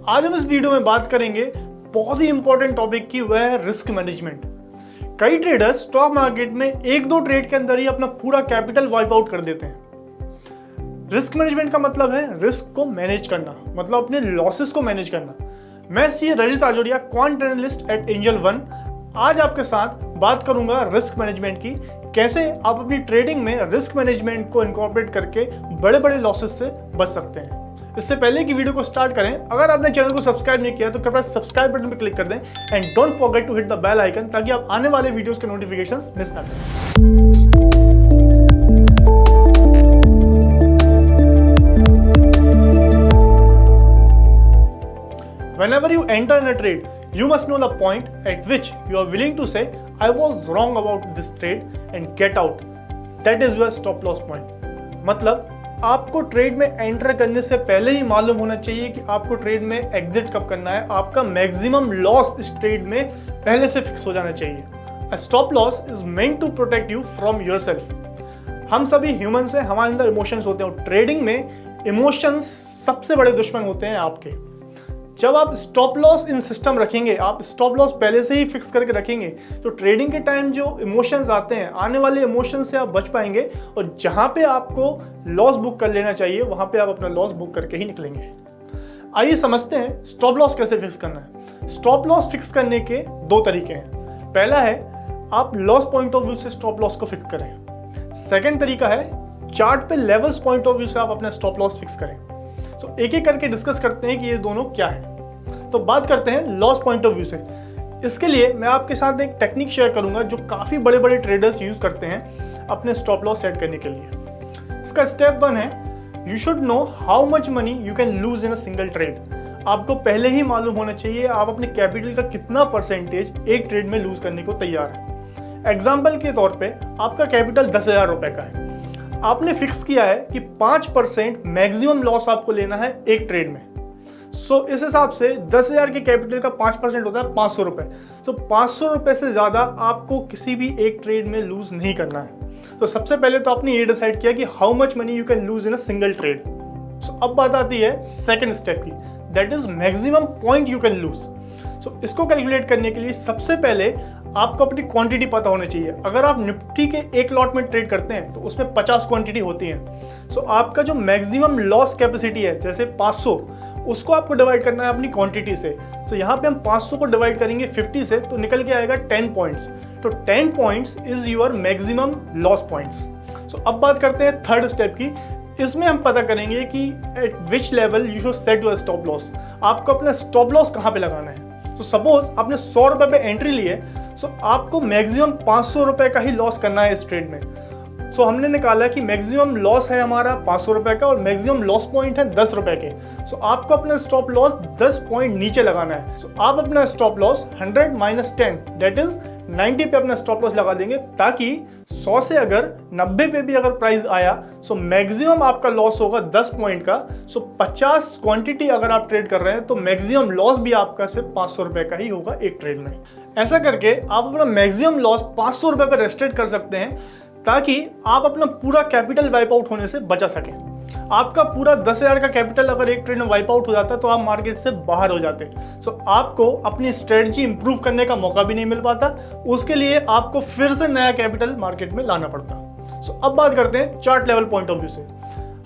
आज हम इस वीडियो में बात करेंगे बहुत ही इंपॉर्टेंट टॉपिक की, वह है रिस्क मैनेजमेंट। कई ट्रेडर्स स्टॉक मार्केट में एक दो ट्रेड के अंदर ही अपना पूरा कैपिटल वाइप आउट कर देते हैं। रिस्क मैनेजमेंट का मतलब है रिस्क को मैनेज करना, मतलब अपने लॉसेस को मैनेज करना। मैं C Rajat Ajoria, quant analyst at Angel One, आज आपके साथ बात करूंगा रिस्क मैनेजमेंट की, कैसे आप अपनी ट्रेडिंग में रिस्क मैनेजमेंट को इनकॉर्पोरेट करके बड़े बड़े लॉसेस से बच सकते हैं। इससे पहले कि वीडियो को स्टार्ट करें, अगर आपने चैनल को सब्सक्राइब नहीं किया तो कृपया सब्सक्राइब बटन पर क्लिक कर दें and don't forget to hit the bell icon, ताकि आप आने वाले वीडियोस के नोटिफिकेशंस मिस ना करें। Whenever you enter in a trade, you must know the point at which you are willing to say, I was wrong about this trade and get out. That is your stop loss point. मतलब आपको trade में enter करने से पहले ही मालूम होना चाहिए कि आपको ट्रेड में एग्जिट कब करना है। आपका मैक्सिमम लॉस इस ट्रेड में पहले से फिक्स हो जाना चाहिए। A stop loss is meant to protect you from yourself. हम सभी ह्यूमन से, हमारे अंदर इमोशंस होते हैं और ट्रेडिंग में इमोशंस सबसे बड़े दुश्मन होते हैं आपके। जब आप स्टॉप लॉस इन सिस्टम रखेंगे, आप स्टॉप लॉस पहले से ही फिक्स करके रखेंगे, तो ट्रेडिंग के टाइम जो इमोशंस आते हैं, आने वाले इमोशंस से आप बच पाएंगे और जहां पे आपको लॉस बुक कर लेना चाहिए वहां पे आप अपना लॉस बुक करके ही निकलेंगे। आइए समझते हैं स्टॉप लॉस कैसे फिक्स करना है। स्टॉप लॉस फिक्स करने के दो तरीके हैं। पहला है आप लॉस पॉइंट ऑफ व्यू से स्टॉप लॉस को फिक्स करें। सेकेंड तरीका है चार्ट पे लेवल्स पॉइंट ऑफ व्यू से आप अपना स्टॉप लॉस फिक्स करें। तो एक एक करके डिस्कस करते हैं कि ये दोनों क्या है। तो बात करते हैं लॉस पॉइंट ऑफ व्यू से। इसके लिए मैं आपके साथ एक टेक्निक शेयर करूंगा जो काफ़ी बड़े बड़े ट्रेडर्स यूज करते हैं अपने स्टॉप लॉस सेट करने के लिए। इसका स्टेप 1 है, you should know how much money you can lose in a single trade. आपको पहले ही मालूम होना चाहिए आप अपने कैपिटल का कितना परसेंटेज एक ट्रेड में लूज करने को तैयार है। एग्जाम्पल के तौर पर आपका कैपिटल 10,000 रुपए का है। आपने फिक्स किया है कि 5% मैक्सिमम लॉस आपको लेना है एक ट्रेड में। इस हिसाब से 10,000 के कैपिटल का 5% होता है 500 रुपए। 500 रुपए से ज्यादा आपको किसी भी एक ट्रेड में लूज नहीं करना है। तो सबसे पहले तो आपने ये डिसाइड किया कि how much money you can lose in a single trade. अब बात आती है सेकेंड स्टेप की, that is maximum point you can lose. इसको कैलकुलेट करने के लिए सबसे पहले आपको अपनी क्वांटिटी पता होनी चाहिए। अगर आप निफ्टी के एक लॉट में ट्रेड करते हैं तो उसमें 50 क्वांटिटी होती है। आपका जो मैक्सिमम लॉस कैपेसिटी है, जैसे 500, उसको आपको डिवाइड करना है अपनी क्वांटिटी से। यहाँ पे हम 500 को डिवाइड करेंगे 50 से, तो निकल के आएगा 10 पॉइंट्स। तो 10 points is your maximum loss points. अब बात करते हैं थर्ड स्टेप की। इसमें हम पता करेंगे कि eight which level you should set your stop loss. आपको अपना स्टॉप लॉस कहाँ पे लगाना है। सपोज आपने 100 रुपए पे एंट्री ली है, आपको मैक्सिमम 500 रुपए का ही लॉस करना है इस ट्रेड में। हमने निकाला कि मैक्सिमम लॉस है हमारा 500 रुपए का और मैक्सिमम लॉस पॉइंट है 10 रुपए के। आपको अपना स्टॉप लॉस 10 पॉइंट नीचे लगाना है। आप अपना stop loss 100 minus 10 that is 90 पे अपना स्टॉप लॉस लगा देंगे, ताकि 100 से अगर 90 पे भी अगर प्राइस आया मैक्सिमम आपका लॉस होगा 10 पॉइंट का। 50 क्वांटिटी अगर आप ट्रेड कर रहे हैं तो मैक्सिमम लॉस भी आपका सिर्फ 500 रुपए का ही होगा एक ट्रेड में। ऐसा करके आप अपना मैक्सिमम लॉस 500 रुपए पर रेस्ट्रिक्ट कर सकते हैं, ताकि आप अपना पूरा कैपिटल वाइप आउट होने से बचा सकें। आपका पूरा 10,000 का कैपिटल अगर एक ट्रेड में वाइप आउट हो जाता तो आप मार्केट से बाहर हो जाते। आपको अपनी स्ट्रेटजी इंप्रूव करने का मौका भी नहीं मिल पाता। उसके लिए आपको फिर से नया कैपिटल मार्केट में लाना पड़ता। अब बात करते हैं chart level point of view से।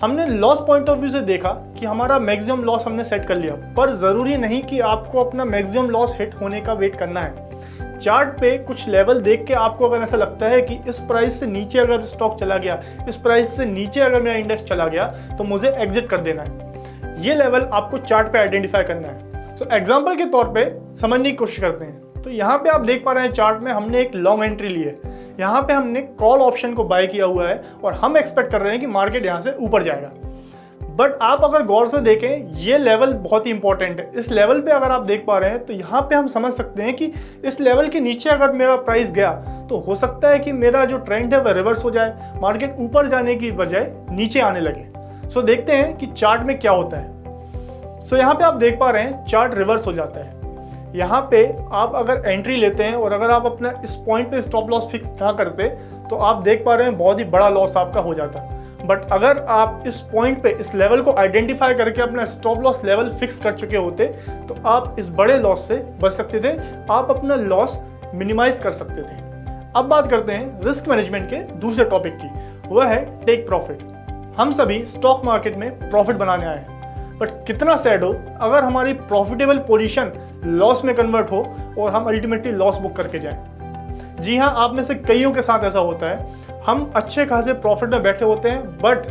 हमने लॉस पॉइंट ऑफ व्यू से देखा कि हमारा मैक्सिमम लॉस हमने सेट कर लिया, पर जरूरी नहीं कि आपको अपना मैक्सिमम लॉस हिट होने का वेट करना है। चार्ट पे कुछ लेवल देख के आपको अगर ऐसा लगता है कि इस प्राइस से नीचे अगर स्टॉक चला गया, इस प्राइस से नीचे अगर मेरा इंडेक्स चला गया, तो मुझे एग्जिट कर देना है। ये लेवल आपको चार्ट पे आइडेंटिफाई करना है। एग्जांपल के तौर पे समझने की कोशिश करते हैं। तो यहाँ पे आप देख पा रहे हैं चार्ट में हमने एक लॉन्ग एंट्री ली है। यहाँ पे हमने कॉल ऑप्शन को बाय किया हुआ है और हम एक्सपेक्ट कर रहे हैं कि मार्केट यहाँ से ऊपर जाएगा। बट आप अगर गौर से देखें, ये लेवल बहुत ही इंपॉर्टेंट है। इस लेवल पे अगर आप देख पा रहे हैं तो यहाँ पे हम समझ सकते हैं कि इस लेवल के नीचे अगर मेरा प्राइस गया तो हो सकता है कि मेरा जो ट्रेंड है वह रिवर्स हो जाए, मार्केट ऊपर जाने की बजाय नीचे आने लगे। देखते हैं कि चार्ट में क्या होता है। यहाँ पे आप देख पा रहे हैं चार्ट रिवर्स हो जाता है। यहाँ पे आप अगर एंट्री लेते हैं और अगर आप अपना इस पॉइंट पे स्टॉप लॉस फिक्स ना करते तो आप देख पा रहे हैं बहुत ही बड़ा लॉस आपका हो जाता है। बट अगर आप इस पॉइंट पे इस लेवल को आइडेंटिफाई करके अपना स्टॉप लॉस लेवल फिक्स कर चुके होते तो आप इस बड़े लॉस से बच सकते थे, आप अपना लॉस मिनिमाइज कर सकते थे। अब बात करते हैं रिस्क मैनेजमेंट के दूसरे टॉपिक की, वह है टेक प्रॉफिट। हम सभी स्टॉक मार्केट में प्रॉफिट बनाने आए हैं, बट कितना सैड हो अगर हमारी प्रॉफिटेबल पोजीशन लॉस में कन्वर्ट हो और हम अल्टीमेटली लॉस बुक करके जाएं। जी हाँ, आप में से कईयों के साथ ऐसा होता है। हम अच्छे खासे प्रॉफिट में बैठे होते हैं, बट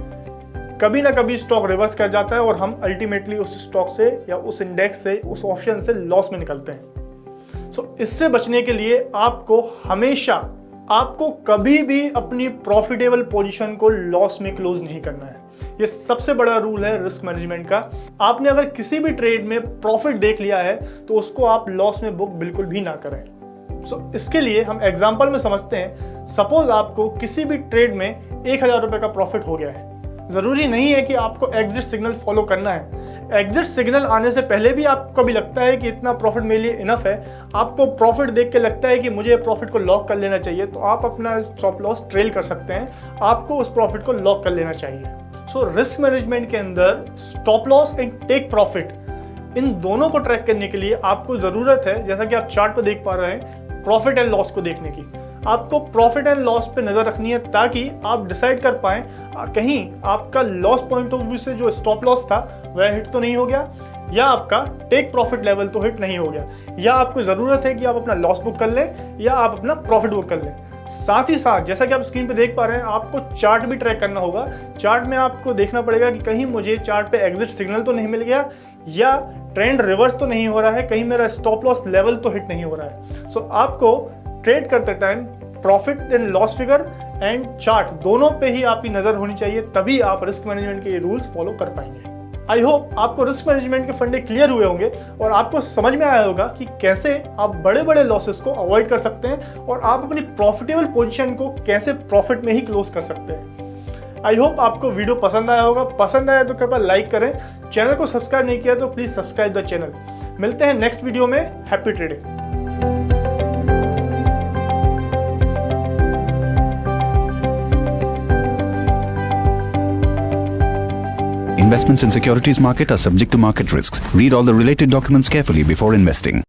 कभी ना कभी स्टॉक रिवर्स कर जाता है और हम अल्टीमेटली उस स्टॉक से या उस इंडेक्स से, उस ऑप्शन से लॉस में निकलते हैं। सो इससे बचने के लिए आपको कभी भी अपनी प्रॉफिटेबल पोजीशन को लॉस में क्लोज नहीं करना है। ये सबसे बड़ा रूल है रिस्क मैनेजमेंट का। आपने अगर किसी भी ट्रेड में प्रॉफिट देख लिया है तो उसको आप लॉस में बुक बिल्कुल भी ना करें। इसके लिए हम एग्जांपल में समझते हैं। सपोज आपको किसी भी ट्रेड में 1000 रुपए का प्रॉफिट हो गया है। जरूरी नहीं है कि आपको एग्जिट सिग्नल फॉलो करना है। एग्जिट सिग्नल आने से पहले भी आपको कभी लगता है कि इतना प्रॉफिट मेरे लिए इनफ है, आपको प्रॉफिट देख के लगता है कि मुझे प्रॉफिट को लॉक कर लेना चाहिए, तो आप अपना स्टॉप लॉस ट्रेल कर सकते हैं। आपको उस प्रॉफिट को लॉक कर लेना चाहिए। सो रिस्क मैनेजमेंट के अंदर stop loss and take profit, इन दोनों को ट्रैक करने के लिए आपको जरूरत है, जैसा कि आप चार्ट पर देख पा रहे हैं, प्रॉफिट एंड लॉस को देखने की। आपको प्रॉफिट एंड लॉस पे नजर रखनी है ताकि आप डिसाइड कर पाएं कहीं आपका लॉस पॉइंट ऑफ व्यू से जो स्टॉप लॉस था वह हिट तो नहीं हो गया, या आपका टेक प्रॉफिट लेवल तो हिट नहीं हो गया, या आपको जरूरत है कि आप अपना लॉस बुक कर लें या आप अपना प्रॉफिट बुक कर लें। साथ ही साथ जैसा कि आप स्क्रीन पे देख पा रहे हैं, आपको चार्ट भी ट्रैक करना होगा। चार्ट में आपको देखना पड़ेगा कि कहीं मुझे चार्ट पे एग्जिट सिग्नल तो नहीं मिल गया, या ट्रेंड रिवर्स तो नहीं हो रहा है, कहीं मेरा स्टॉप लॉस लेवल तो हिट नहीं हो रहा है। सो आपको ट्रेड करते time profit and loss figure and chart दोनों पे ही आपकी नजर होनी चाहिए, तभी आप रिस्क मैनेजमेंट के रूल्स फॉलो कर पाएंगे। आई होप आपको रिस्क मैनेजमेंट के फंडे क्लियर हुए होंगे और आपको समझ में आया होगा कि कैसे आप बड़े बड़े लॉसेस को अवॉइड कर सकते हैं और आप अपनी प्रॉफिटेबल पोजीशन को कैसे प्रॉफिट में ही क्लोज कर सकते हैं। आई होप आपको वीडियो पसंद आया होगा। पसंद आया तो कृपया लाइक करें। चैनल को सब्सक्राइब नहीं किया तो प्लीज सब्सक्राइब द चैनल। मिलते हैं नेक्स्ट वीडियो में। Happy trading. Investments in securities market are subject to market risks. Read all the related documents carefully before investing.